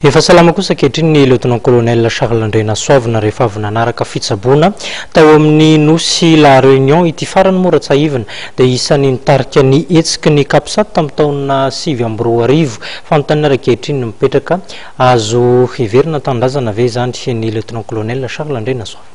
Efa salama kosa kehitriny ny lieutenant colonel Charles Andrena Soavina rehefa avy nanaraka fitsaboana tao amin'ny nosy la réunion ity farany moratsaivana dia isan'ny nitarika ny etsiky ny kapisat tamin'ny taona 2024 fanontaniana kehitriny mipetraka azo hiverina tandrazana ve izany ny lieutenant colonel Charles Andrena Soavina.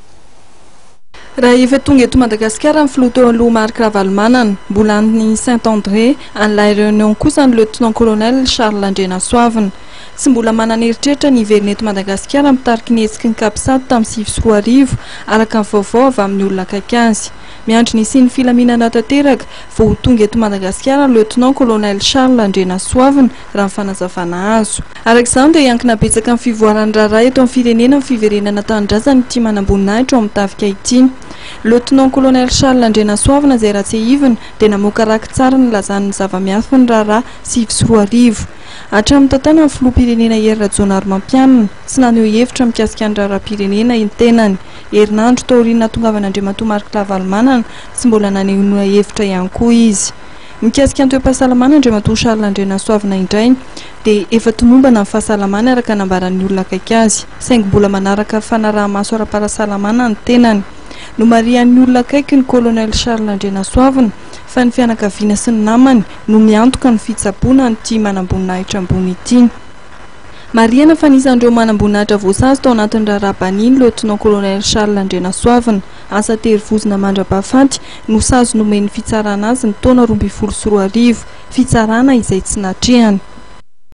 Raha efa tonga eto Madagasikara amin'ny filoha teo Marc Ravalomanana mbola any Saint-André an'ilay réunion kosa ny lieutenant colonel Charles Andrena Soavina. Tsy mbola manana eritreritra ny hiverina eto Madagasikara mitariky ny etsiky ny kapisat tamin'ny 2024 araka ny vaovao avy amin'ny olona akaiky azy. Miandry ny siny filaminana tanteraka vao tonga eto Madagasikara ny lieutenant colonel Charles Andrena Soavina raha ny fanazavana azo. Arak'izany dia iankina betsaka amin'ny fivoarany raharaha eto amin'ny firenena ny fiverenana tanindrazana ity manamboninahitra ao amin'ny tafika ity. Lieutenant colonel Charles Andrena Soavina izay raha tsy hivina dia namoaka raky tsara ny lazan'ny zava-miafy ny raharaha 2024. Hatramin'ny tantana ny filoham-pirenena Hery Rajaonarimampianina tsy naneho hevitra mikasika ny raharaham-pirenena tenany. Herinandro taoriana tongavan'Andriamatoa Marc Ravalomanana tsy mbola naneho hevitra ihany koa izy. Mikasika ny toe-pahasalamana Andriamatoa Charles Andrena Soavina indray dia efa tomombana ny fahasalamana araka nambaran'ny olona akaiky azy, saingy mbola manaraka fanaraha-maso ara-pahasalamana ny tenany. No marian'ny olona akaiky ny colonel Charles Andrena Soavina fa ny fianakaviana sy ny namany no miantoka ny fitsaboana n'ity manamboninahitra ambony ity. Mariana fa nisan'ireo manamboninahitra voasazy tao anatin'ny raharaha-baniny lieutenant colonel Charles Andrena Soavina. Asa terivozina mandrapahafaty no sazy nomeny fitsarana azy ny taona 2024, fitsarana izay tsy natrehany.